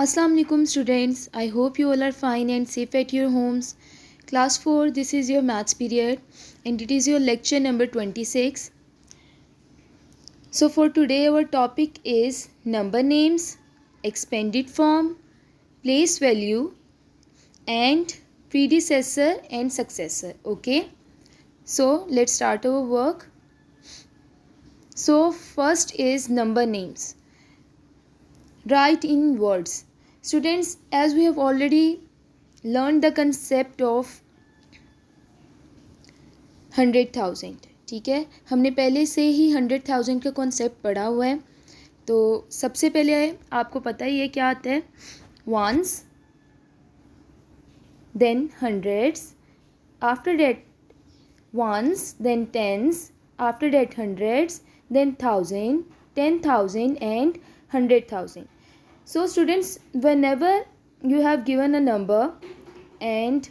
Assalamu alaikum students. I hope you all are fine and safe at your homes. Class 4, this is your maths period and it is your lecture number 26. So for today our topic is number names, expanded form, place value and predecessor and successor. Okay. So let's start our work. So first is number names. Write in words. Students, as we have already learned the concept of 100,000, ठीक है, हमने पहले से ही 100,000 का concept पढ़ा हुआ है। तो सबसे पहले आपको पता ही है क्या आता है, ones, then hundreds, after that ones, then tens, after that hundreds, then 1000, 10,000 and 100,000. So students, whenever you have given a number and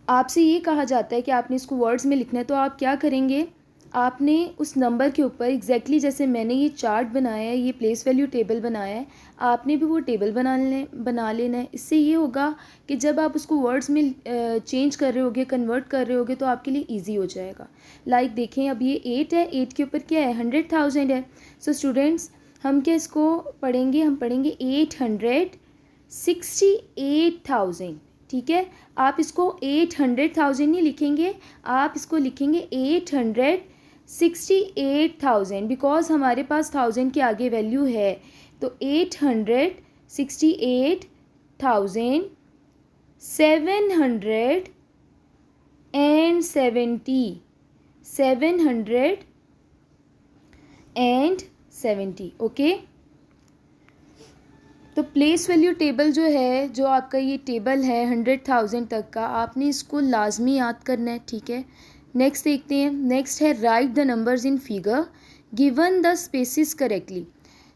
आपसे ये कहा जाता है कि आपने इसको वर्ड्स में लिखना है, तो आप क्या करेंगे, आपने उस नंबर के ऊपर एग्जैक्टली जैसे मैंने ये चार्ट बनाया है, ये प्लेस वैल्यू टेबल बनाया है, आपने भी वो टेबल बना लेना है। इससे ये होगा कि जब आप उसको वर्ड्स में चेंज कर रहे होगे, कन्वर्ट कर रहे होगे, तो आपके लिए ईजी हो जाएगा। लाइक देखें, अब ये 8 है, 8 के ऊपर क्या है, 100,000 है। सो स्टूडेंट्स, हम क्या इसको पढ़ेंगे, हम पढ़ेंगे 868,000, ठीक है। आप इसको 800,000 नहीं लिखेंगे, आप इसको लिखेंगे 868,000, बिकॉज हमारे पास 1000 के आगे वैल्यू है। तो 868,770, 770, ओके। तो प्लेस वैल्यू टेबल जो है, जो आपका ये टेबल है 100,000 तक का, आपने इसको लाजमी याद करना है, ठीक है। नेक्स्ट देखते हैं, नेक्स्ट है write the numbers in figure given the spaces correctly.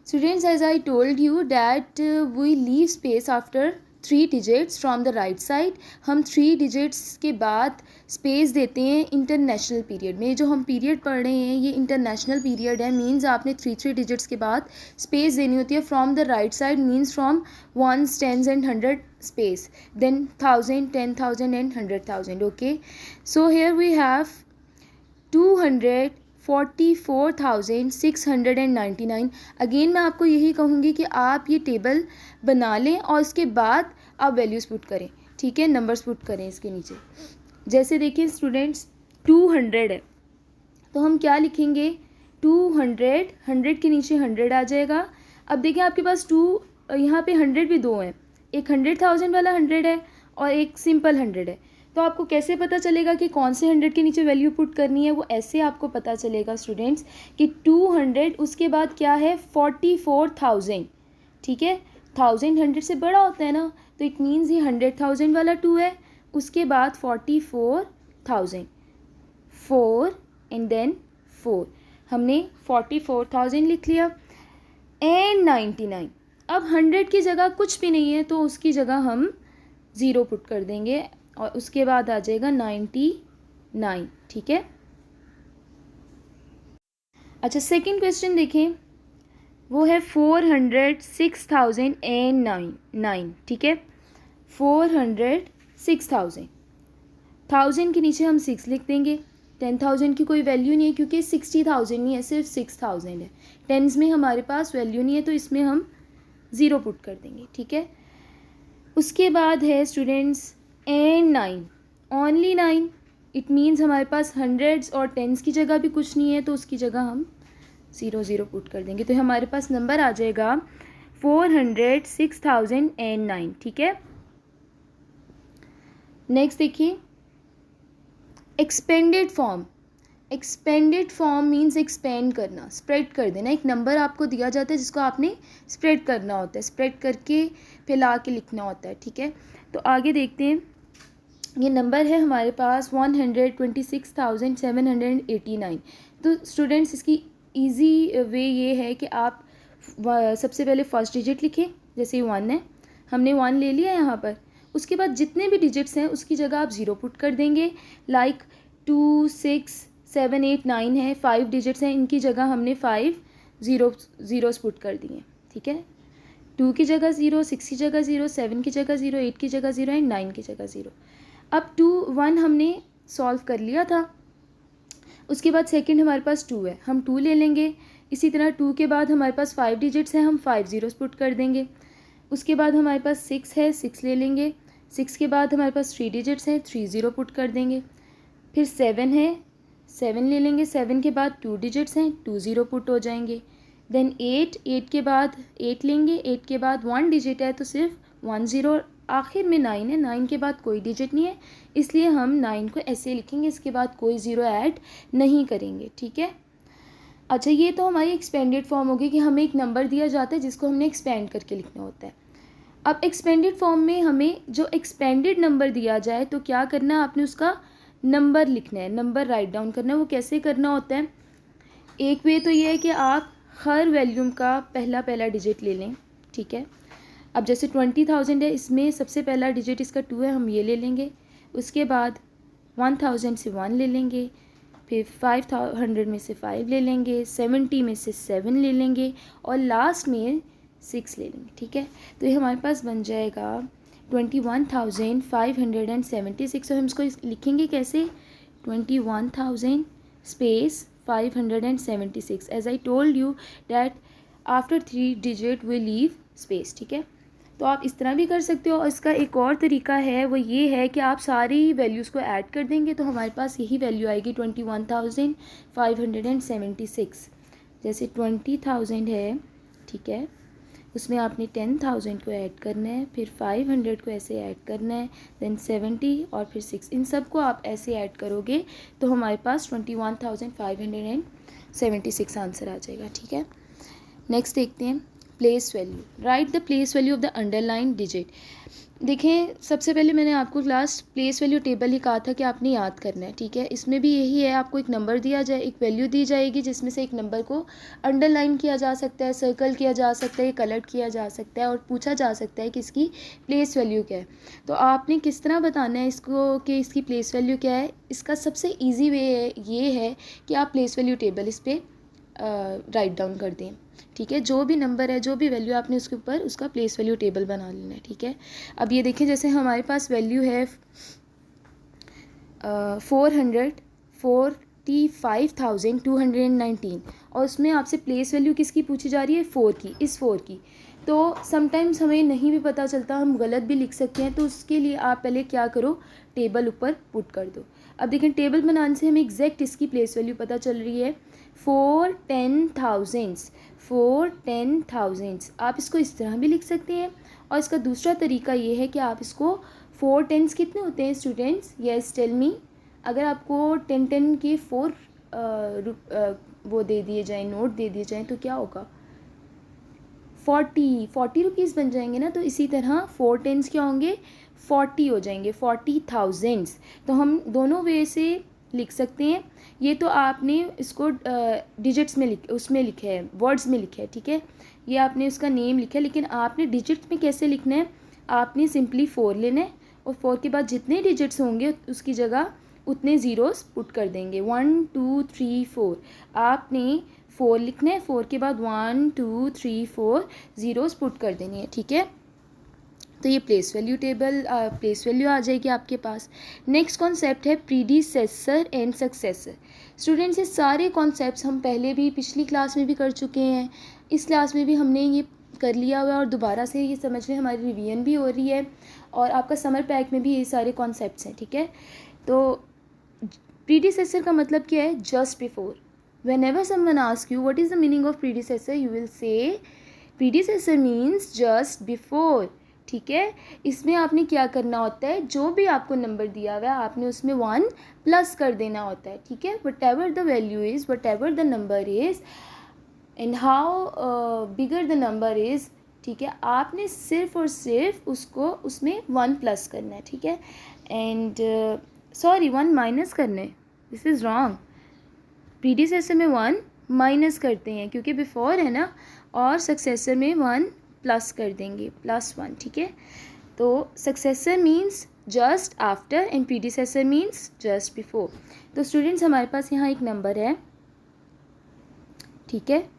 Students, as I told you that we leave space after 3 digits from the right side. हम 3 डिजिट्स के बाद स्पेस देते हैं इंटरनेशनल पीरियड में। जो हम पीरियड पढ़ रहे हैं ये इंटरनेशनल पीरियड है, मीन्स आपने 3 डिजिट्स के बाद स्पेस देनी होती है। From the right side means from 1s, 10s and 100 space, then 1000, 10,000 and 100,000, okay. So here we have 244,699. Again मैं आपको यही कहूँगी कि आप ये टेबल बना लें और इसके बाद आप वैल्यूज़ पुट करें, ठीक है, नंबर्स पुट करें इसके नीचे। जैसे देखिए स्टूडेंट्स, 200 है तो हम क्या लिखेंगे, 200, 100 के नीचे 100 आ जाएगा। अब देखिए आपके पास यहाँ पे 100 भी दो हैं, एक 100,000 वाला 100 है और एक सिंपल 100 है। तो आपको कैसे पता चलेगा कि कौन से 100 के नीचे वैल्यू पुट करनी है, वो ऐसे आपको पता चलेगा स्टूडेंट्स कि 200 उसके बाद क्या है, 44,000, ठीक है। 1000 100 से बड़ा होता है ना, तो इट मीन्स ये 100,000 वाला 2 है, उसके बाद 44,000, 4 एंड देन 4, हमने 44,000 लिख लिया। एंड 99, अब 100 की जगह कुछ भी नहीं है तो उसकी जगह हम 0 पुट कर देंगे और उसके बाद आ जाएगा 99, ठीक है। अच्छा, सेकंड क्वेश्चन देखें, वो है 406,009, ठीक है। 406,000, 1000 के नीचे हम 6 लिख देंगे। 10,000 की कोई वैल्यू नहीं है क्योंकि 60,000 नहीं है, सिर्फ 6,000 है। टेंस में हमारे पास वैल्यू नहीं है तो इसमें हम 0 पुट कर देंगे, ठीक है। उसके बाद है students and 9, only 9, it means हमारे पास हंड्रेड्स और टेंस की जगह भी कुछ नहीं है तो उसकी जगह हम 0 पुट कर देंगे। तो हमारे पास नंबर आ जाएगा 406,009, ठीक है। नेक्स्ट देखिए, expanded form. Expanded form means expand करना, स्प्रेड कर देना। एक नंबर आपको दिया जाता है जिसको आपने स्प्रेड करना होता है, स्प्रेड करके फैला के लिखना होता है, ठीक है। तो आगे देखते हैं, ये नंबर है हमारे पास 126,789। तो स्टूडेंट्स, इसकी इजी वे ये है कि आप सबसे पहले फर्स्ट डिजिट लिखें, जैसे 1 है, हमने 1 ले लिया यहाँ पर। उसके बाद जितने भी डिजिट्स हैं उसकी जगह आप 0 पुट कर देंगे। लाइक 2, 6, 7, 8, 9 है, 5 डिजिट्स हैं, इनकी जगह हमने 5 ज़ीरोस पुट कर दिए, ठीक है। 2 की जगह 0, 6 की जगह 0, 7 की जगह 0, 8 की जगह 0 एंड 9 की जगह 0। अब 2 1 हमने सॉल्व कर लिया था। उसके बाद सेकंड हमारे पास 2 है, हम 2 ले लेंगे। इसी तरह 2 के बाद हमारे पास 5 डिजिट्स हैं, हम 5 ज़ीरोस पुट कर देंगे। उसके बाद हमारे पास 6 है, 6 ले लेंगे। 6 के बाद हमारे पास 3 डिजिट्स हैं, 3 ज़ीरो पुट कर देंगे। फिर 7 है, 7 ले लेंगे। 7 के बाद 2 डिजिट्स हैं, 2 ज़ीरो पुट हो जाएंगे। देन 8, 8 के बाद 8 लेंगे। 8 के बाद 1 डिजिट है तो सिर्फ 1 ज़ीरो। आखिर में 9 है, 9 के बाद कोई डिजिट नहीं है, इसलिए हम 9 को ऐसे लिखेंगे, इसके बाद कोई ज़ीरो ऐड नहीं करेंगे। ठीक है। अच्छा, ये तो हमारी एक्सपेंडेड फॉर्म होगी कि हमें एक नंबर दिया जाता है जिसको हमने एक्सपेंड करके लिखना होता है। अब एक्सपेंडेड फॉर्म में हमें जो एक्सपेंडेड नंबर दिया जाए तो क्या करना है, आपने उसका नंबर लिखना है, नंबर राइट डाउन करना है। वो कैसे करना होता है, एक वे तो ये है कि आप हर वैल्यूम का पहला पहला डिजिट ले लें। ठीक है। अब जैसे 20,000 है, इसमें सबसे पहला डिजिट इसका 2 है, हम ये ले लेंगे। उसके बाद 1000 से 1 ले लेंगे, फिर 500 में से 5 ले लेंगे, 70 में से 7 ले लेंगे और लास्ट में 6 ले लेंगे। ठीक है। तो ये हमारे पास बन जाएगा 21,576। और हम इसको लिखेंगे कैसे, 21,000 space 576। As I told you that after 3 digit we leave space. ठीक है। तो आप इस तरह भी कर सकते हो। और इसका एक और तरीका है, वो ये है कि आप सारी वैल्यूज़ को ऐड कर देंगे तो हमारे पास यही वैल्यू आएगी 21,576। जैसे 20,000 है, ठीक है, उसमें आपने 10,000 को ऐड करना है, फिर 500 को ऐसे ऐड करना है, देन 70 और फिर 6। इन सब को आप ऐसे ऐड करोगे तो हमारे पास 21,576 आंसर आ जाएगा। ठीक है। नेक्स्ट देखते हैं, place value. Right the place value of the underline digit. देखें, सबसे पहले मैंने आपको लास्ट प्लेस वैल्यू टेबल ही कहा था कि आपने याद करना है। ठीक है। इसमें भी यही है, आपको एक नंबर दिया जाए, एक वैल्यू दी जाएगी जिसमें से एक नंबर को अंडरलाइन किया जा सकता है, सर्कल किया जा सकता है, कलर किया जा सकता है और पूछा जा सकता है कि इसकी प्लेस वैल्यू क्या है। तो आपने किस तरह बताना है इसको कि इसकी प्लेस वैल्यू क्या है। इसका सबसे ईजी वे ये है कि आप प्लेस वैल्यू टेबल इस पर राइट डाउन कर दें। ठीक है। जो भी नंबर है, जो भी वैल्यू, आपने उसके ऊपर उसका प्लेस वैल्यू टेबल बना लेना है। ठीक है। अब ये देखें, जैसे हमारे पास वैल्यू है 445,219 और उसमें आपसे प्लेस वैल्यू किसकी पूछी जा रही है, 4 की, इस 4 की। तो समटाइम्स हमें नहीं भी पता चलता, हम गलत भी लिख सकते हैं। तो उसके लिए आप पहले क्या करो, टेबल ऊपर पुट कर दो। अब देखें, टेबल बनाने से हमें एग्जैक्ट इसकी प्लेस वैल्यू पता चल रही है, 4 10,000। आप इसको इस तरह भी लिख सकते हैं। और इसका दूसरा तरीका ये है कि आप इसको 4 10s कितने होते हैं स्टूडेंट्स, यस टेल मी। अगर आपको 10 के 4 वो दे दिए जाएँ, नोट दे दिए जाएँ तो क्या होगा, 40 रुपीज़ बन जाएंगे ना। तो इसी तरह 4 10s क्या होंगे, 40 हो जाएंगे, 40,000। तो हम दोनों वे से लिख सकते हैं। ये तो आपने इसको डिजिट्स में उसमें लिखा है, वर्ड्स में लिखा है। ठीक है। ये आपने उसका नेम लिखा है, लेकिन आपने डिजिट्स में कैसे लिखना है, आपने सिंपली 4 लेना है और 4 के बाद जितने डिजिट्स होंगे उसकी जगह उतने ज़ीरोस पुट कर देंगे, 1 2 3 4। आपने 4 लिखना है, 4 के बाद 1 2 3 4 ज़ीरोस पुट कर देनी है। ठीक है। तो ये place value table, place value आ जाएगी आपके पास। नेक्स्ट कॉन्सेप्ट है प्रीडिसेसर एंड सक्सेसर। स्टूडेंट्स, ये सारे कॉन्सेप्ट्स हम पहले भी पिछली क्लास में भी कर चुके हैं, इस क्लास में भी हमने ये कर लिया हुआ है और दोबारा से ये समझ लें, हमारी रिवीजन भी हो रही है और आपका समर पैक में भी ये सारे कॉन्सेप्ट्स हैं। ठीक है। तो प्रीडिसेसर का मतलब क्या है, just before. whenever someone asks you what is the meaning of predecessor, you will say predecessor means just before। ठीक है। इसमें आपने क्या करना होता है, जो भी आपको नंबर दिया हुआ है आपने उसमें 1 प्लस कर देना होता है। ठीक है। What ever the value is, what ever the number is and how bigger the number is, ठीक है, आपने सिर्फ और सिर्फ उसको उसमें 1 प्लस करना है। ठीक है। एंड सॉरी 1 माइनस करना है, दिस इज़ रॉन्ग। प्रीडिसेसर में 1 माइनस करते हैं क्योंकि बिफोर है ना, और सक्सेसर में 1 प्लस कर देंगे, +1। ठीक है। तो successor means just after and predecessor means just before. तो स्टूडेंट्स, हमारे पास यहाँ एक नंबर है, ठीक है,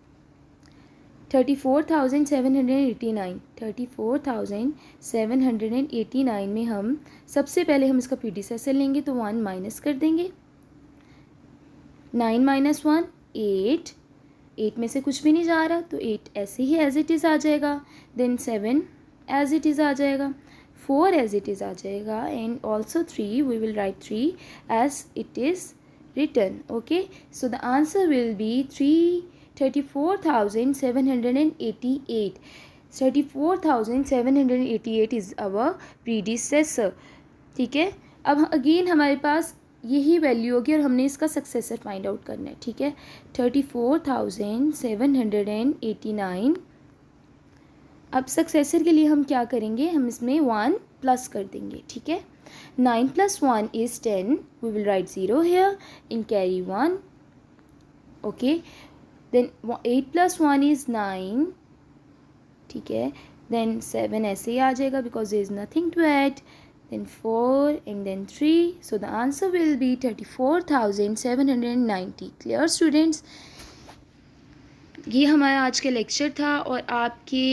34,789 में हम सबसे पहले हम इसका प्रीडिसेसर लेंगे तो 1 माइनस कर देंगे. 9 माइनस 1 8. 8 में से कुछ भी नहीं जा रहा तो 8 ऐसे ही एज इट इज़ आ जाएगा. देन 7 एज इट इज़ आ जाएगा. 4 एज इट इज़ आ जाएगा. And also 3 we will write 3 as it is written. Okay, so the answer will be 34,788. 34,788 is our predecessor. ठीक है. अब अगेन हमारे पास यही वैल्यू होगी और हमने इसका सक्सेसर फाइंड आउट करना है. ठीक है. 34,789. अब सक्सेसर के लिए हम क्या करेंगे, हम इसमें 1 प्लस कर देंगे. ठीक है. 9 plus 1 is 10. We will write 0 here and carry 1. Okay. Then 8 plus 1 is 9. ठीक है. Then 7 ऐसे ही आ जाएगा because there is nothing to add. Then 4 and then 3. So the answer will be 34,790. Clear students? ये हमारा आज का लेक्चर था और आपके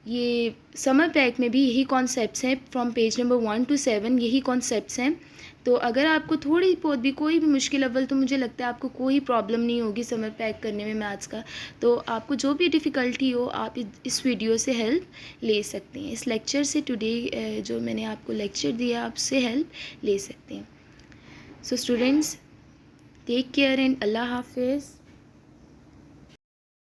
ये समर पैक में भी यही कॉन्सेप्ट्स हैं. फ्रॉम पेज नंबर 1 to 7 यही कॉन्सेप्ट्स हैं. तो अगर आपको थोड़ी बहुत भी कोई भी मुश्किल अव्वल, तो मुझे लगता है आपको कोई प्रॉब्लम नहीं होगी समर पैक करने में मैथ्स का. तो आपको जो भी डिफ़िकल्टी हो आप इस वीडियो से हेल्प ले सकते हैं. इस लेक्चर से टुडे जो मैंने आपको लेक्चर दिया आपसे हेल्प ले सकते हैं. So students, take care and Allah हाफिज़.